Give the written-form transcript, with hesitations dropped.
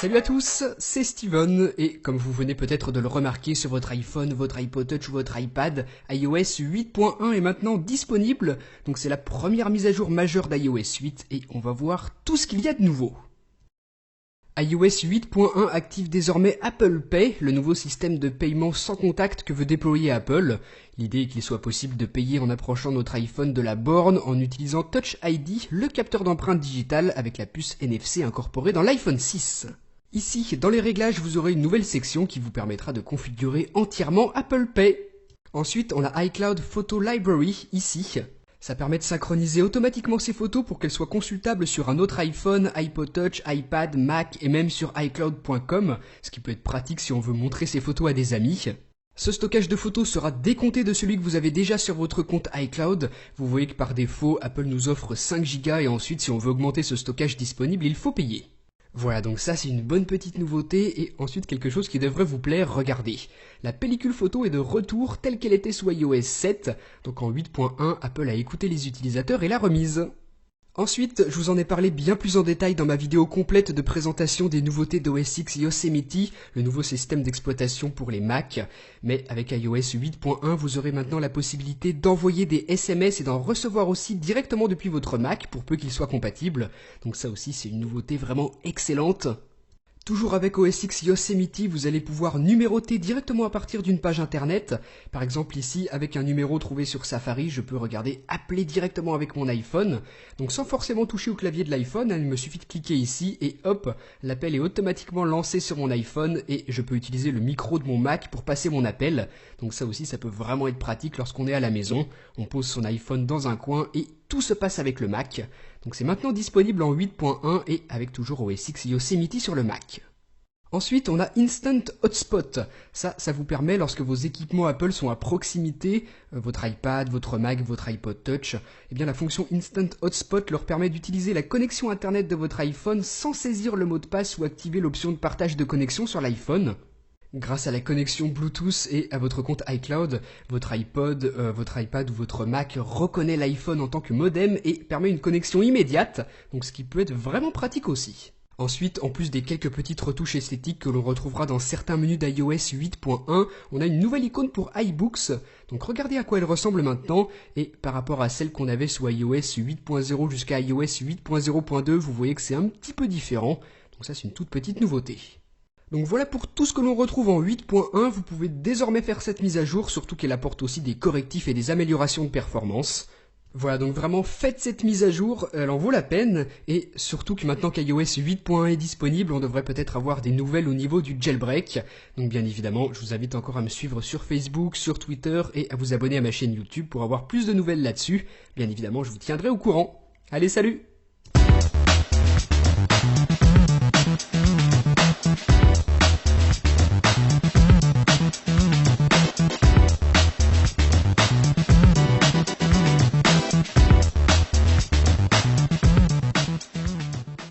Salut à tous, c'est Steven, et comme vous venez peut-être de le remarquer sur votre iPhone, votre iPod Touch ou votre iPad, iOS 8.1 est maintenant disponible, donc c'est la première mise à jour majeure d'iOS 8, et on va voir tout ce qu'il y a de nouveau. iOS 8.1 active désormais Apple Pay, le nouveau système de paiement sans contact que veut déployer Apple. L'idée est qu'il soit possible de payer en approchant notre iPhone de la borne en utilisant Touch ID, le capteur d'empreinte digitale avec la puce NFC incorporée dans l'iPhone 6. Ici, dans les réglages, vous aurez une nouvelle section qui vous permettra de configurer entièrement Apple Pay. Ensuite, on a iCloud Photo Library ici. Ça permet de synchroniser automatiquement ces photos pour qu'elles soient consultables sur un autre iPhone, iPod Touch, iPad, Mac et même sur iCloud.com, ce qui peut être pratique si on veut montrer ces photos à des amis. Ce stockage de photos sera décompté de celui que vous avez déjà sur votre compte iCloud. Vous voyez que par défaut, Apple nous offre 5 Go et ensuite si on veut augmenter ce stockage disponible, il faut payer. Voilà, donc ça c'est une bonne petite nouveauté, et ensuite quelque chose qui devrait vous plaire, regardez. La pellicule photo est de retour telle qu'elle était sous iOS 7, donc en 8.1, Apple a écouté les utilisateurs et l'a remise. Ensuite, je vous en ai parlé bien plus en détail dans ma vidéo complète de présentation des nouveautés d'OS X Yosemite, le nouveau système d'exploitation pour les Mac. Mais avec iOS 8.1, vous aurez maintenant la possibilité d'envoyer des SMS et d'en recevoir aussi directement depuis votre Mac, pour peu qu'il soit compatible. Donc ça aussi, c'est une nouveauté vraiment excellente. Toujours avec OS X Yosemite, vous allez pouvoir numéroter directement à partir d'une page internet. Par exemple ici, avec un numéro trouvé sur Safari, je peux regarder appeler directement avec mon iPhone. Donc sans forcément toucher au clavier de l'iPhone, il me suffit de cliquer ici et hop, l'appel est automatiquement lancé sur mon iPhone et je peux utiliser le micro de mon Mac pour passer mon appel. Donc ça aussi, ça peut vraiment être pratique lorsqu'on est à la maison. On pose son iPhone dans un coin et tout se passe avec le Mac. Donc c'est maintenant disponible en 8.1 et avec toujours OS X Yosemite sur le Mac. Ensuite, on a Instant Hotspot. Ça vous permet, lorsque vos équipements Apple sont à proximité, votre iPad, votre Mac, votre iPod Touch, eh bien la fonction Instant Hotspot leur permet d'utiliser la connexion Internet de votre iPhone sans saisir le mot de passe ou activer l'option de partage de connexion sur l'iPhone. Grâce à la connexion Bluetooth et à votre compte iCloud, votre iPod, votre iPad ou votre Mac reconnaît l'iPhone en tant que modem et permet une connexion immédiate, donc ce qui peut être vraiment pratique aussi. Ensuite, en plus des quelques petites retouches esthétiques que l'on retrouvera dans certains menus d'iOS 8.1, on a une nouvelle icône pour iBooks. Donc regardez à quoi elle ressemble maintenant, et par rapport à celle qu'on avait sous iOS 8.0 jusqu'à iOS 8.0.2, vous voyez que c'est un petit peu différent. Donc ça c'est une toute petite nouveauté. Donc voilà pour tout ce que l'on retrouve en 8.1, vous pouvez désormais faire cette mise à jour, surtout qu'elle apporte aussi des correctifs et des améliorations de performance. Voilà, donc vraiment faites cette mise à jour, elle en vaut la peine, et surtout que maintenant qu'iOS 8.1 est disponible, on devrait peut-être avoir des nouvelles au niveau du jailbreak. Donc bien évidemment, je vous invite encore à me suivre sur Facebook, sur Twitter, et à vous abonner à ma chaîne YouTube pour avoir plus de nouvelles là-dessus. Bien évidemment, je vous tiendrai au courant. Allez, salut!